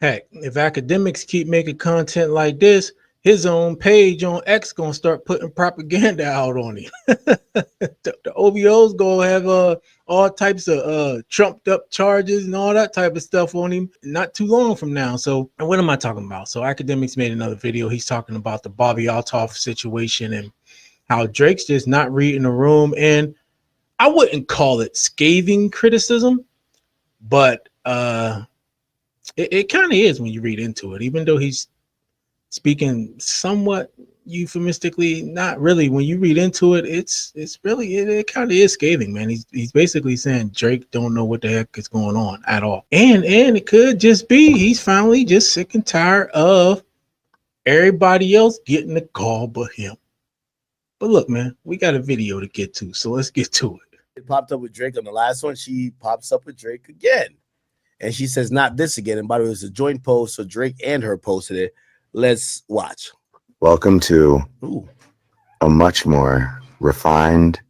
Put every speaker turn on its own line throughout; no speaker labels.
Heck, if academics keep making content like this, his own page on X gonna start putting propaganda out on him. The OVO's gonna have all types of trumped up charges and all that type of stuff on him not too long from now. So what am I talking about? So Academics made another video. He's talking about the Bobby Althoff situation and how Drake's just not reading the room. And I wouldn't call it scathing criticism, but it kind of is when you read into it, even though he's speaking somewhat euphemistically, not really. When you read into it, it's really it kind of is scathing, man. He's basically saying Drake don't know what the heck is going on at all, and it could just be he's finally just sick and tired of everybody else getting the call but him. But look, man, we got a video to get to, so let's get to it.
It popped up with Drake on the last one. She pops up with Drake again, and she says, "Not this again." And by the way, it was a joint post, so Drake and her posted it. Let's watch.
Welcome to a much more refined,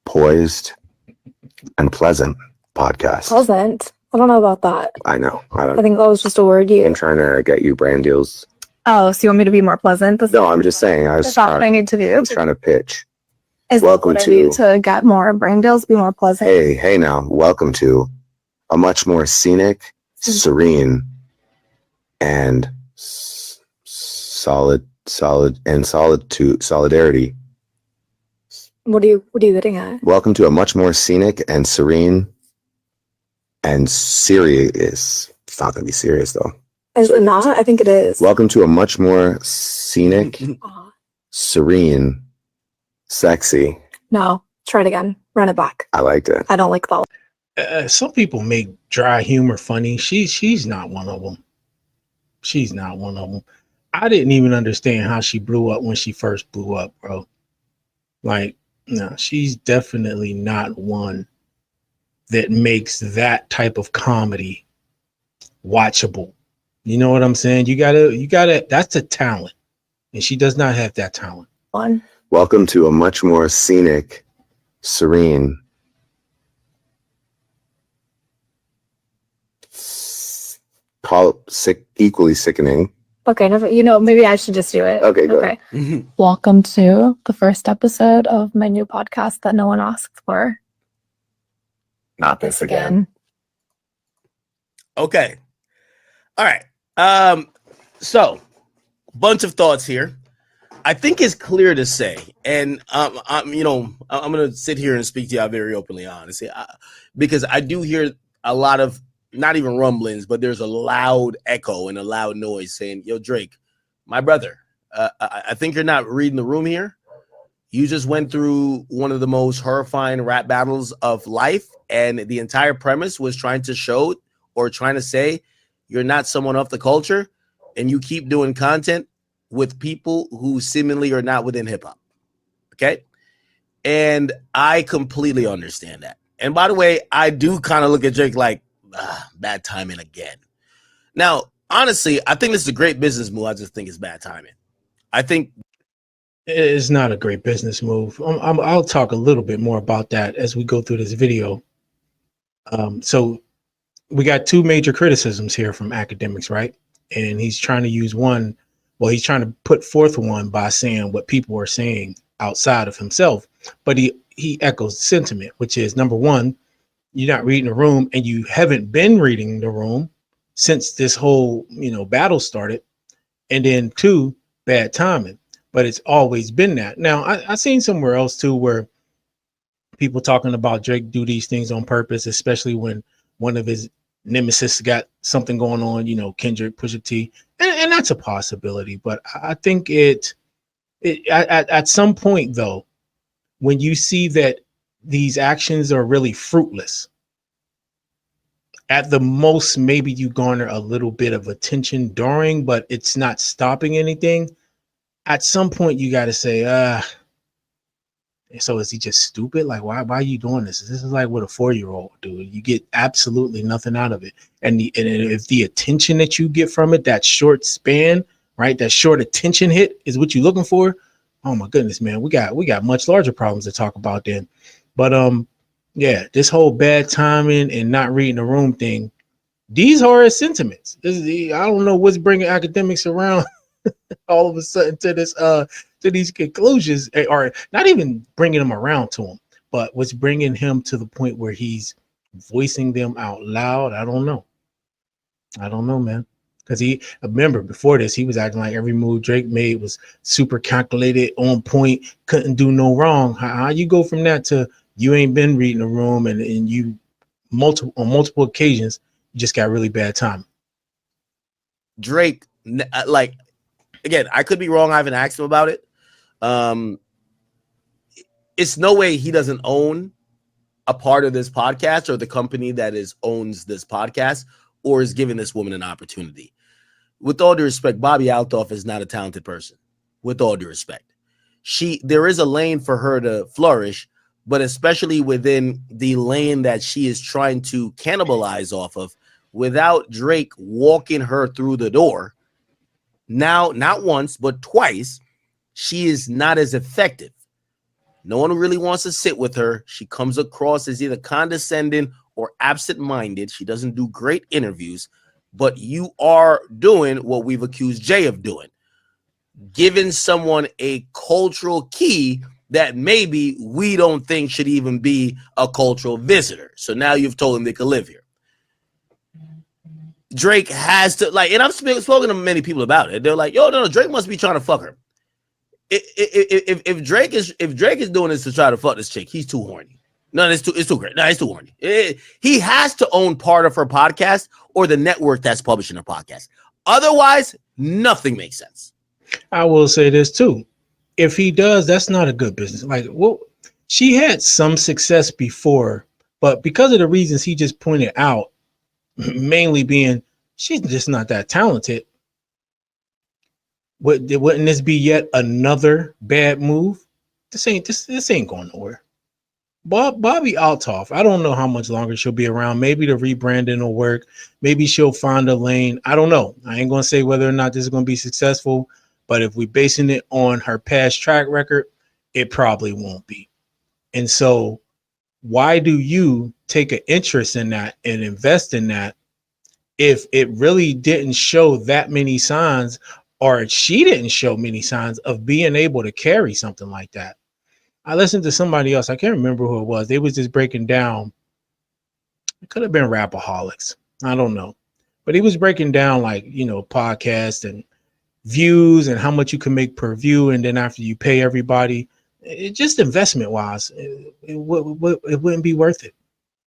poised, and pleasant podcast.
Pleasant? I don't know about that.
I know.
I think that was just a word
I'm trying to get you brand deals.
Oh, so you want me to be more pleasant?
No, I'm just saying.
That's not what I need to do.
I was trying to pitch.
Welcome to get more brand deals, be more pleasant.
Hey now. Welcome to a much more scenic, serene, and solidarity.
What are you getting at?
Welcome to a much more scenic and serene and serious. It's not gonna be serious though.
Is it not? I think it is.
Welcome to a much more scenic, serene, sexy.
No, try it again. Run it back.
I liked it.
I don't like that.
Some people make dry humor funny. She's not one of them. She's not one of them. I didn't even understand how she blew up when she first blew up, bro. Like, no, she's definitely not one that makes that type of comedy watchable. You know what I'm saying? You gotta, that's a talent. And she does not have that talent.
Welcome to a much more scenic, serene, equally sickening.
Okay, maybe I should just do it.
Okay, go ahead.
Welcome to the first episode of my new podcast that no one asked for.
Not this again.
Okay. All right. So bunch of thoughts here. I think it's clear to say, and I'm going to sit here and speak to you very openly, honestly, because I do hear a lot of not even rumblings, but there's a loud echo and a loud noise saying, "Yo, Drake, my brother, I think you're not reading the room here. You just went through one of the most horrifying rap battles of life, and the entire premise was trying to show or trying to say you're not someone of the culture, and you keep doing content with people who seemingly are not within hip-hop." Okay? And I completely understand that. And by the way, I do kind of look at Drake like, bad timing again. Now, honestly, I think this is a great business move. I just think it's bad timing. I think
it's not a great business move. I'll talk a little bit more about that as we go through this video. So we got two major criticisms here from Academics, right? And he's trying to use one. Well, he's trying to put forth one by saying what people are saying outside of himself. But he echoes the sentiment, which is, number one, you're not reading the room, and you haven't been reading the room since this whole, battle started. And then two, bad timing. But it's always been that. Now, I seen somewhere else too where people talking about Drake do these things on purpose, especially when one of his nemesis got something going on, Kendrick, Pusha T, and that's a possibility. But I think at some point though, when you see that these actions are really fruitless, at the most, maybe you garner a little bit of attention during, but it's not stopping anything. At some point, you got to say, so is he just stupid? Like, why are you doing this? This is like with a 4-year-old, dude. You get absolutely nothing out of it. And if the attention that you get from it, that short span, right? That short attention hit is what you're looking for. Oh my goodness, man. We got much larger problems to talk about then. But yeah, this whole bad timing and not reading the room thing, These are his sentiments. I don't know what's bringing academics around all of a sudden to this to these conclusions, or not even bringing them around to him, but what's bringing him to the point where he's voicing them out loud. I don't know, man. Because he, remember, before this, he was acting like every move Drake made was super calculated, on point, couldn't do no wrong. How you go from that to you ain't been reading the room, and you on multiple occasions you just got really bad time.
Drake, like, again, I could be wrong. I haven't asked him about it. It's no way he doesn't own a part of this podcast or the company that owns this podcast or is giving this woman an opportunity. With all due respect, Bobby Althoff is not a talented person. With all due respect, there is a lane for her to flourish, but especially within the lane that she is trying to cannibalize off of, without Drake walking her through the door. Now, not once, but twice, she is not as effective. No one really wants to sit with her. She comes across as either condescending or absent-minded. She doesn't do great interviews, but you are doing what we've accused Jay of doing, giving someone a cultural key that maybe we don't think should even be a cultural visitor. So now you've told them they could live here. Drake has to, like, and I've spoken to many people about it. They're like, yo, no, Drake must be trying to fuck her. If Drake is doing this to try to fuck this chick, he's too horny. No, it's too great. No, it's too horny. He has to own part of her podcast or the network that's publishing her podcast. Otherwise, nothing makes sense.
I will say this too. If he does, that's not a good business. Like, well, she had some success before, but because of the reasons he just pointed out, mainly being she's just not that talented. Wouldn't this be yet another bad move? This ain't going nowhere. Bobby Althoff, I don't know how much longer she'll be around. Maybe the rebranding will work. Maybe she'll find a lane. I don't know. I ain't gonna say whether or not this is gonna be successful, but if we're basing it on her past track record, it probably won't be. And so why do you take an interest in that and invest in that if it really didn't show that many signs, or she didn't show many signs of being able to carry something like that? I listened to somebody else. I can't remember who it was. They was just breaking down. It could have been Rapaholics. I don't know. But he was breaking down, like, podcasts and views and how much you can make per view. And then after you pay everybody, it just investment wise, it wouldn't be worth it.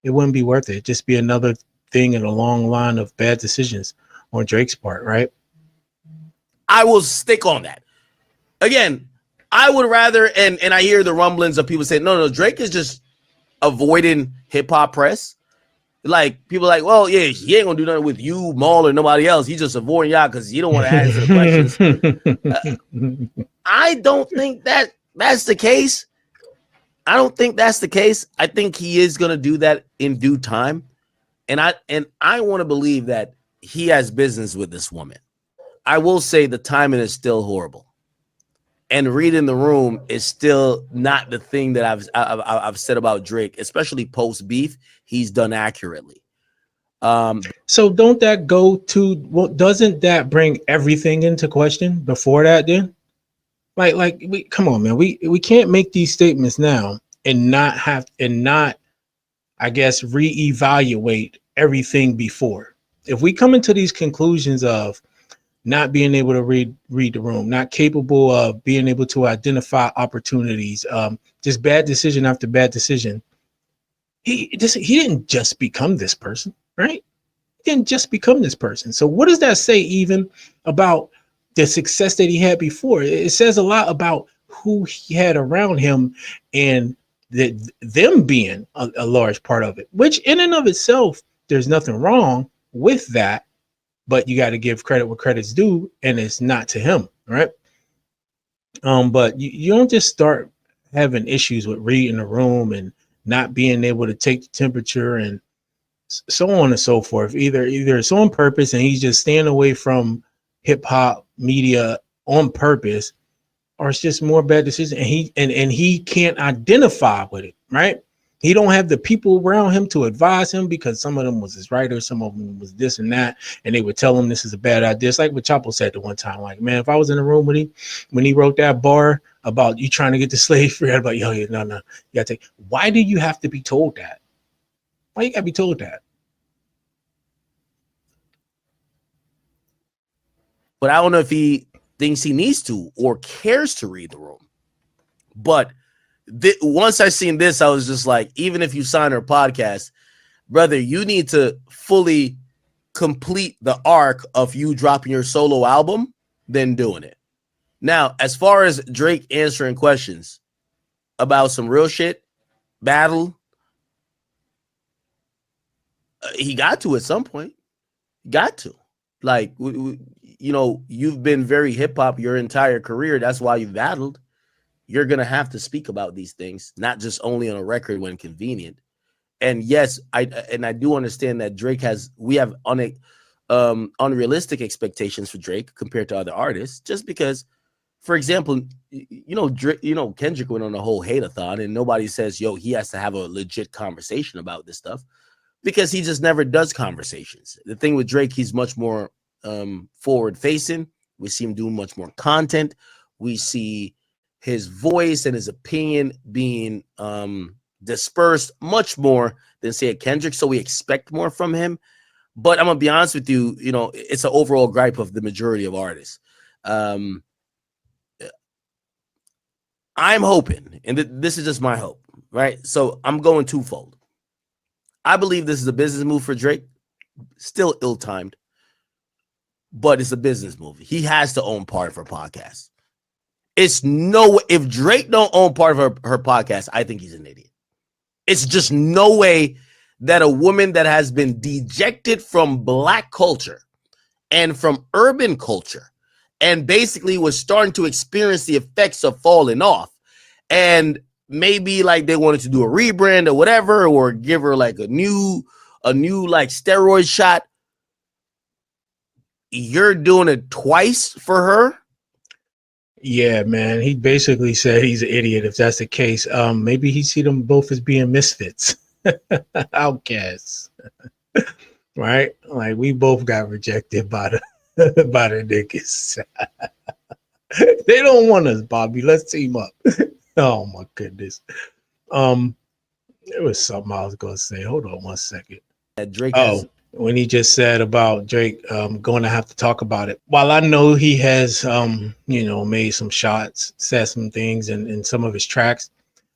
It wouldn't be worth it. It'd just be another thing in a long line of bad decisions on Drake's part, right?
I will stick on that. Again, I would rather, and I hear the rumblings of people saying, no, Drake is just avoiding hip hop press. Like, people are like, well, yeah, he ain't gonna do nothing with you, Maul, or nobody else. He's just avoiding y'all because he don't want to answer the questions. I don't think that's the case. I don't think that's the case. I think he is gonna do that in due time. And I want to believe that he has business with this woman. I will say the timing is still horrible. And reading the room is still not the thing that I've said about Drake, especially post beef. He's done accurately.
So don't that go to, well, doesn't that bring everything into question before that then? Like we come on, man. We can't make these statements now and not I guess reevaluate everything before. If we come into these conclusions of not being able to read the room, not capable of being able to identify opportunities, just bad decision after bad decision. He didn't just become this person, right? He didn't just become this person. So what does that say even about the success that he had before? It says a lot about who he had around him and them being a large part of it, which in and of itself, there's nothing wrong with that. But you got to give credit where credit's due, and it's not to him, right? But you don't just start having issues with reading the room and not being able to take the temperature and so on and so forth. Either it's on purpose and he's just staying away from hip hop media on purpose, or it's just more bad decisions and he can't identify with it, right? He don't have the people around him to advise him because some of them was his writers, some of them was this and that, and they would tell him this is a bad idea. It's like what Chapo said the one time, like, man, if I was in the room with him when he wrote that bar about you trying to get the slave free, I'd be like, yo, no, you gotta take. Why do you have to be told that? Why you gotta be told that?
But I don't know if he thinks he needs to or cares to read the room. But once I seen this, I was just like, even if you sign our podcast, brother, you need to fully complete the arc of you dropping your solo album, then doing it. Now, as far as Drake answering questions about some real shit, battle, he got to at some point. Got to. Like, you know, you've been very hip hop your entire career. That's why you've battled. You're going to have to speak about these things, not just only on a record when convenient. And yes, I do understand that we have unrealistic expectations for Drake compared to other artists, just because, for example, Kendrick went on a whole hate-a-thon and nobody says, yo, he has to have a legit conversation about this stuff because he just never does conversations. The thing with Drake, he's much more forward facing. We see him doing much more content. We see his voice and his opinion being dispersed much more than, say, a Kendrick. So we expect more from him. But I'm going to be honest with you, it's an overall gripe of the majority of artists. I'm hoping, and this is just my hope, right? So I'm going twofold. I believe this is a business move for Drake. Still ill-timed, but it's a business move. He has to own part of her podcast. If Drake don't own part of her podcast, I think he's an idiot. It's just no way that a woman that has been dejected from Black culture and from urban culture and basically was starting to experience the effects of falling off, and maybe like they wanted to do a rebrand or whatever, or give her like a new like steroid shot. You're doing it twice for her.
Yeah, man. He basically said he's an idiot if that's the case. Maybe he see them both as being misfits, outcasts, right? Like we both got rejected by the niggas. They don't want us, Bobby. Let's team up. Oh my goodness. There was something I was gonna say. Hold on one second.
Drake
when he just said about Drake going to have to talk about it. While I know he has made some shots, said some things in some of his tracks,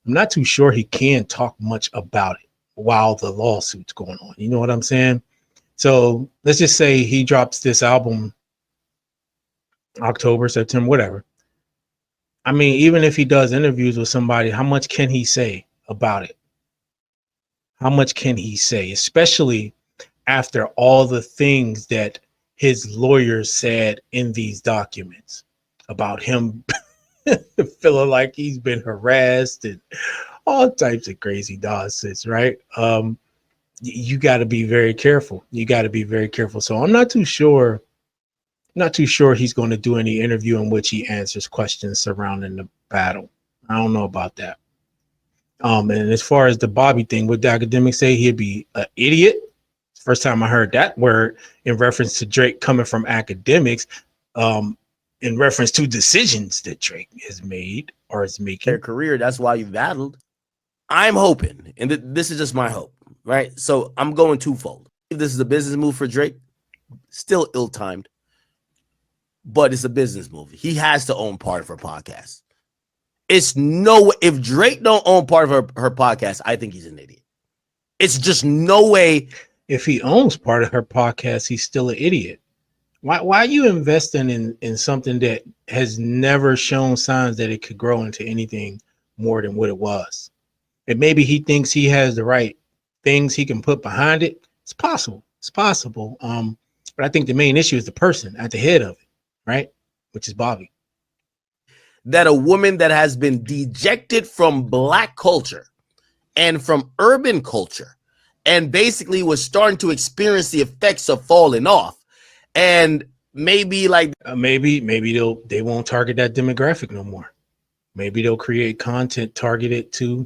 I'm not too sure he can talk much about it while the lawsuit's going on. You know what I'm saying? So let's just say he drops this album October, September, whatever. I mean, even if he does interviews with somebody, how much can he say about it? How much can he say, especially after all the things that his lawyers said in these documents about him feeling like he's been harassed and all types of crazy nonsense, right? You got to be very careful. You got to be very careful. So I'm not too sure he's going to do any interview in which he answers questions surrounding the battle. I don't know about that. And as far as the Bobby thing, would the Akademiks say he'd be an idiot? First time I heard that word in reference to Drake coming from Akademiks, in reference to decisions that Drake has made or is making.
Their career, that's why you battled. I'm hoping, and this is just my hope, right? So I'm going twofold. If this is a business move for Drake, still ill-timed, but it's a business move. He has to own part of her podcast. If Drake don't own part of her podcast, I think he's an idiot. It's just no way.
If he owns part of her podcast, he's still an idiot. Why are you investing in something that has never shown signs that it could grow into anything more than what it was? And maybe he thinks he has the right things he can put behind it. It's possible. It's possible. But I think the main issue is the person at the head of it, right? Which is Bobby.
That a woman that has been dejected from Black culture and from urban culture and basically was starting to experience the effects of falling off, and maybe like
maybe they won't target that demographic no more. Maybe they'll create content targeted to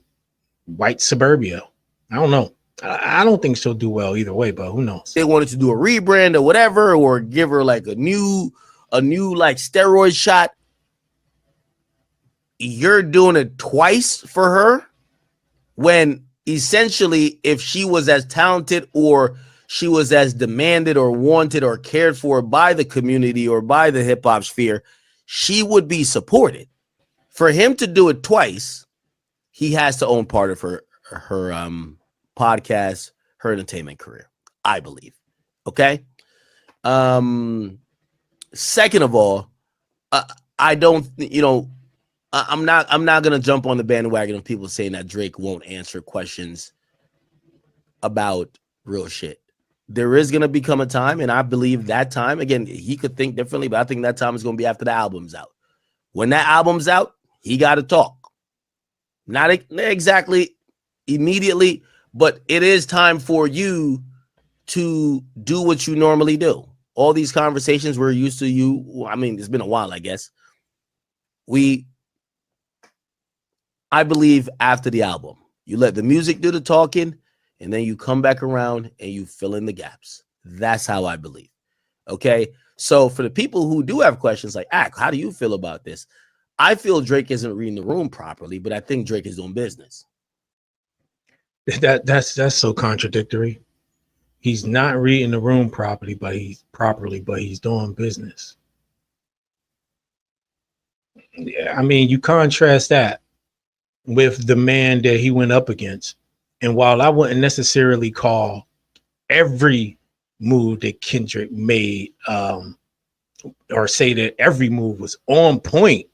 white suburbia I don't know. I don't think she'll do well either way, but who knows?
They wanted to do a rebrand or whatever, or give her like a new like steroid shot. You're doing it twice for her when essentially if she was as talented or she was as demanded or wanted or cared for by the community or by the hip hop sphere, she would be supported. For him to do it twice, he has to own part of her podcast, her entertainment career, I believe. Okay. Second of all, I don't, I'm not gonna jump on the bandwagon of people saying that Drake won't answer questions about real shit. There is gonna become a time, and I believe that time, again, he could think differently, but I think that time is gonna be after the album's out. When that album's out, he gotta talk. Not exactly immediately, but it is time for you to do what you normally do. All these conversations we're used to, it's been a while, I guess. I believe after the album, you let the music do the talking, and then you come back around and you fill in the gaps. That's how I believe. Okay. So for the people who do have questions like, how do you feel about this? I feel Drake isn't reading the room properly, but I think Drake is doing business.
That's so contradictory. He's not reading the room properly, but he's doing business. Yeah, I mean, you contrast that with the man that he went up against. And while I wouldn't necessarily call every move that Kendrick made or say that every move was on point,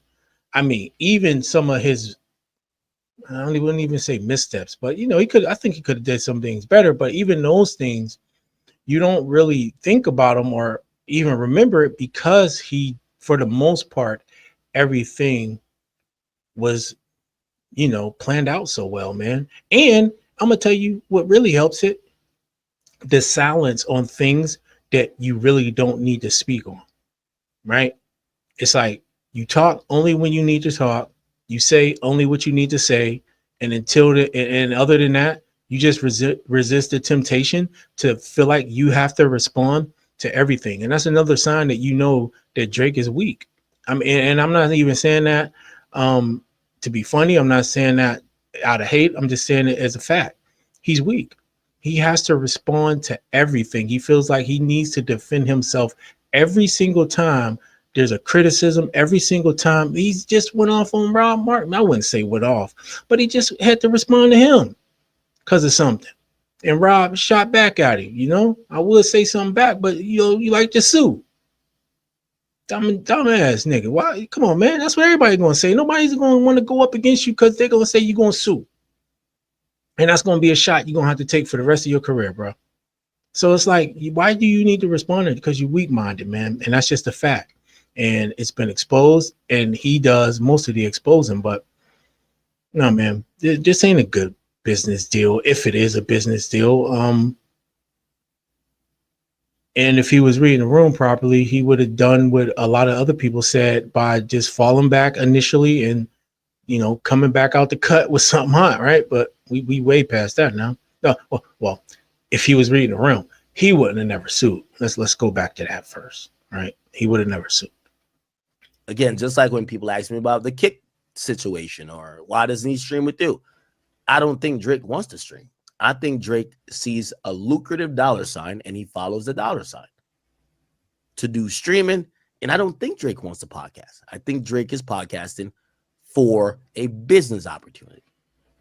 I mean, even some of his, wouldn't even say missteps, but I think he could have did some things better. But even those things, you don't really think about them or even remember it because he, for the most part, everything was, planned out so well, man. And I'm gonna tell you what really helps it: the silence on things that you really don't need to speak on. Right? It's like you talk only when you need to talk. You say only what you need to say, and and other than that, you just resist the temptation to feel like you have to respond to everything. And that's another sign that that Drake is weak. And I'm not even saying that to be funny. I'm not saying that out of hate. I'm just saying it as a fact. He's weak. He has to respond to everything. He feels like he needs to defend himself every single time there's a criticism. Every single time he's just went off on Rob Martin. I wouldn't say went off, but he just had to respond to him because of something. And Rob shot back at him. I would say something back, but you like to sue. Dumbass nigga. Why? Come on, man. That's what everybody's gonna say. Nobody's gonna want to go up against you because they're gonna say you're gonna sue. And that's gonna be a shot you're gonna have to take for the rest of your career, bro. So it's like, why do you need to respond to it? Because you're weak-minded, man. And that's just a fact. And it's been exposed, and he does most of the exposing. But no, man, this ain't a good business deal. If it is a business deal, and if he was reading the room properly, he would have done what a lot of other people said by just falling back initially and coming back out the cut with something hot, right? But we way past that now. No, well, if he was reading the room, he wouldn't have never sued. Let's go back to that first, right? He would have never sued.
Again, just like when people ask me about the Kick situation or why doesn't he stream with you? I don't think Drake wants to stream. I think Drake sees a lucrative dollar sign and he follows the dollar sign to do streaming. And I don't think Drake wants to podcast. I think Drake is podcasting for a business opportunity.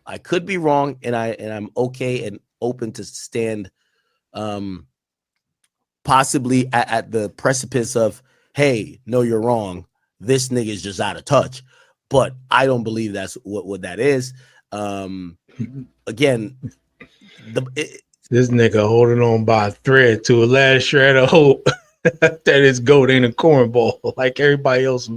I could be wrong, and I'm okay and open to stand possibly at the precipice of, hey, no, you're wrong. This nigga is just out of touch. But I don't believe that's what that is. Again,
this nigga holding on by a thread to a last shred of hope that his goat ain't a cornball like everybody else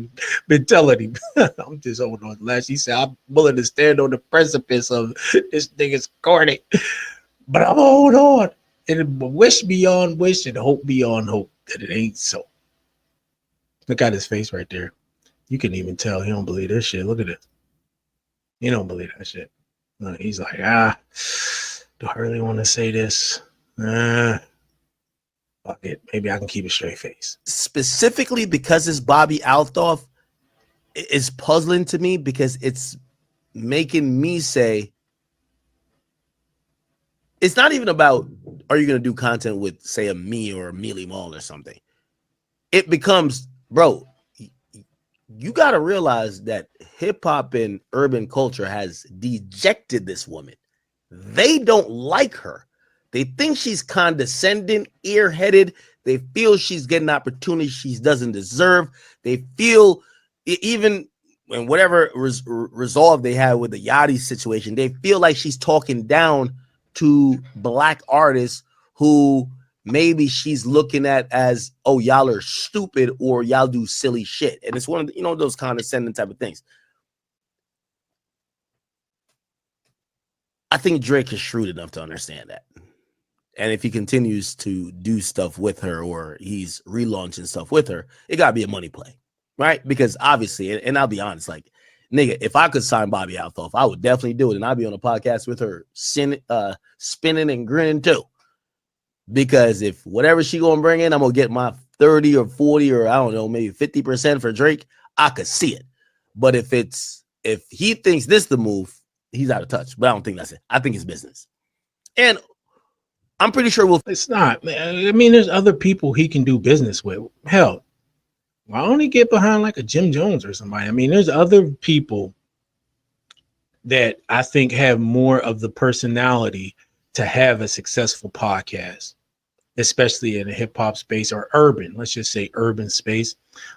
been telling him. I'm just holding on. Last he said, I'm willing to stand on the precipice of this nigga's corny, but I'm hold on and wish beyond wish and hope beyond hope that it ain't so. Look at his face right there. You can even tell he don't believe this shit. Look at it. He don't believe that shit. He's like, Do I really want to say this? Fuck it. Maybe I can keep a straight face.
Specifically because it's Bobby Althoff, it's puzzling to me because it's making me say, it's not even about, are you going to do content with, say, a me or a Mealy Mall or something? It becomes, bro, you got to realize that hip hop and urban culture has dejected this woman. They don't like her. They think she's condescending, ear-headed. They feel she's getting opportunities she doesn't deserve. They feel, even when whatever resolve they had with the Yachty situation, they feel like she's talking down to Black artists who maybe she's looking at as, oh, y'all are stupid or y'all do silly shit. And it's one of the, those condescending type of things. I think Drake is shrewd enough to understand that. And if he continues to do stuff with her or he's relaunching stuff with her, it got to be a money play, right? Because obviously, and I'll be honest, like, nigga, if I could sign Bobby Althoff, I would definitely do it. And I'd be on a podcast with her spinning and grinning too. Because if whatever she going to bring in, I'm going to get my 30 or 40 or I don't know, maybe 50% for Drake, I could see it. But if he thinks this the move, he's out of touch. But I don't think that's it. I think it's business. And I'm pretty sure
It's not. I mean, there's other people he can do business with. Hell, why don't he get behind like a Jim Jones or somebody? I mean, there's other people that I think have more of the personality to have a successful podcast, especially in the hip hop space or urban. Let's just say urban space.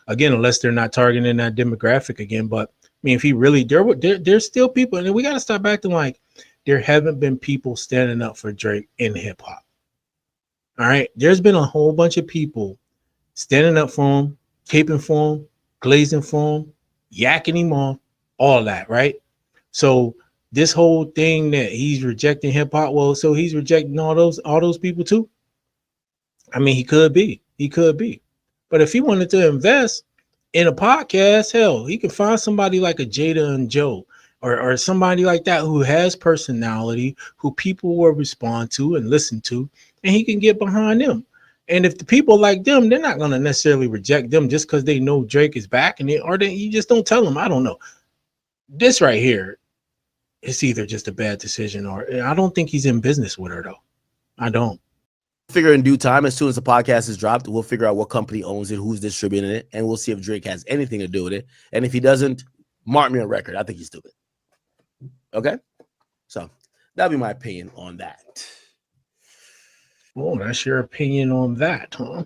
Again, unless they're not targeting that demographic again. But I mean, if he really, there's still people, and we got to stop acting like there haven't been people standing up for Drake in hip hop. All right. There's been a whole bunch of people standing up for him, caping for him, glazing for him, yakking him off, all that. Right. So this whole thing that he's rejecting hip hop, well, so he's rejecting all those people too. I mean, he could be. But if he wanted to invest in a podcast, hell, he could find somebody like a Jada and Joe. Or somebody like that who has personality, who people will respond to and listen to, and he can get behind them. And if the people like them, they're not going to necessarily reject them just because they know Drake is backing it, or you just don't tell them. I don't know. This right here, it's either just a bad decision, or I don't think he's in business with her, though. I don't.
Figure in due time, as soon as the podcast is dropped, we'll figure out what company owns it, who's distributing it, and we'll see if Drake has anything to do with it. And if he doesn't, mark me on record. I think he's stupid. Okay, so that'll be my opinion on that.
Oh, that's your opinion on that, huh?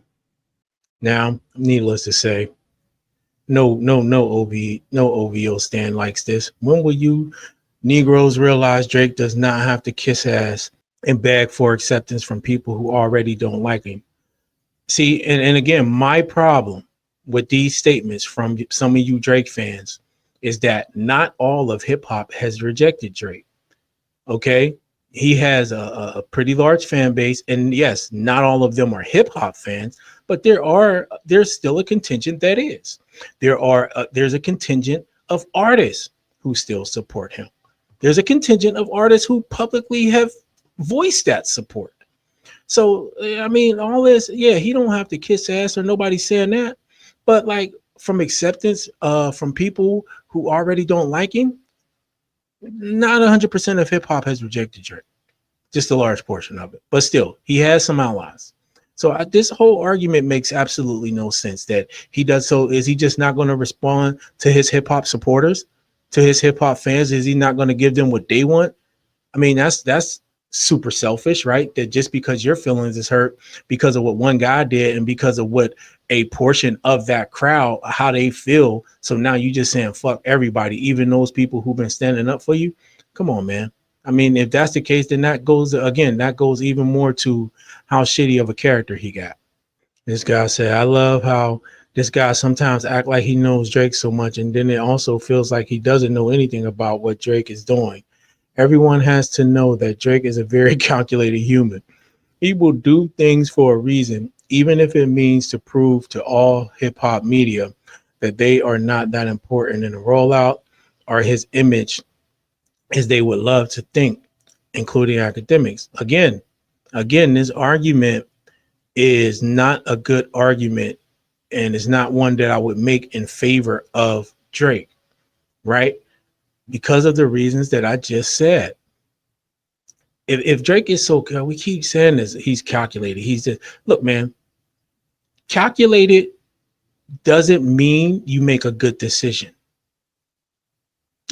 Now, needless to say, no OVO stand likes this. When will you Negroes realize Drake does not have to kiss ass and beg for acceptance from people who already don't like him? See, and again, my problem with these statements from some of you Drake fans is that not all of hip hop has rejected Drake. Okay. He has a pretty large fan base, and yes, not all of them are hip hop fans, but there's still a contingent that is. There's a contingent of artists who still support him. There's a contingent of artists who publicly have voiced that support. So, I mean, all this, yeah, he don't have to kiss ass or nobody's saying that, but like from acceptance from people who already don't like him, not 100% of hip hop has rejected Drake, just a large portion of it. But still, he has some allies. So this whole argument makes absolutely no sense that he does. So is he just not going to respond to his hip hop supporters, to his hip hop fans? Is he not going to give them what they want? I mean, that's super selfish, right? That just because your feelings is hurt because of what one guy did and because of what a portion of that crowd, how they feel. So now you just saying, fuck everybody, even those people who've been standing up for you. Come on, man. I mean, if that's the case, then that goes even more to how shitty of a character he got. This guy said, I love how this guy sometimes act like he knows Drake so much, and then it also feels like he doesn't know anything about what Drake is doing. Everyone has to know that Drake is a very calculated human. He will do things for a reason, even if it means to prove to all hip hop media that they are not that important in the rollout or his image as they would love to think. including academics. Again, this argument is not a good argument, and it's not one that I would make in favor of Drake, right? Because of the reasons that I just said. If Drake is so, we keep saying this, he's calculated. He's just, look, man, calculated doesn't mean you make a good decision.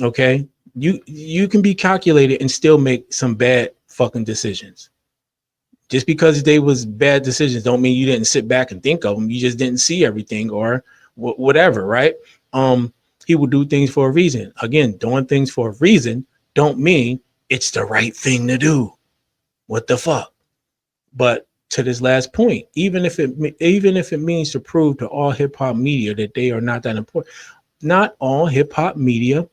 Okay? You can be calculated and still make some bad fucking decisions. Just because they was bad decisions don't mean you didn't sit back and think of them. You just didn't see everything or whatever, right? He will do things for a reason. Again, doing things for a reason don't mean it's the right thing to do. What the fuck? But to this last point, even if it means to prove to all hip hop media that they are not that important, not all hip hop media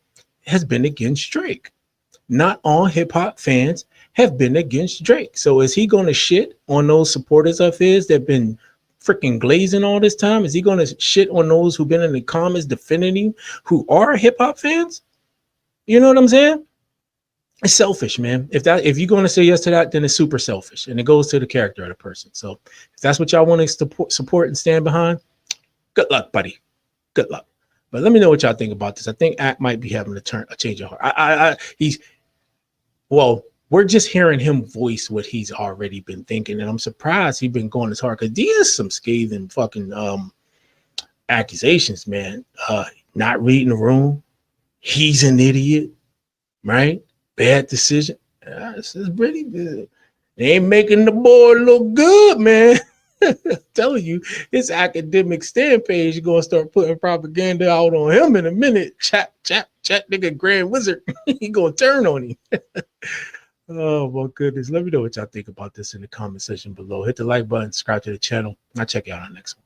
has been against Drake. Not all hip hop fans have been against Drake. So is he going to shit on those supporters of his that have been freaking glazing all this time? Is he going to shit on those who've been in the comments defending him, who are hip hop fans? You know what I'm saying? It's selfish, man. If you're going to say yes to that, then it's super selfish, and it goes to the character of the person. So if that's what y'all want to support and stand behind, good luck, buddy. Good luck. But let me know what y'all think about this. I think Act might be having a change of heart. We're just hearing him voice what he's already been thinking, and I'm surprised he's been going as hard, because these are some scathing fucking accusations, man. Not reading the room. He's an idiot, right? Bad decision. This is really good. They ain't making the board look good, man. I'm telling you, his academic stand page is gonna start putting propaganda out on him in a minute. Chat, nigga, Grand Wizard. He gonna turn on him. Oh my goodness. Let me know what y'all think about this in the comment section below. Hit the like button, subscribe to the channel. I'll check you out on the next one.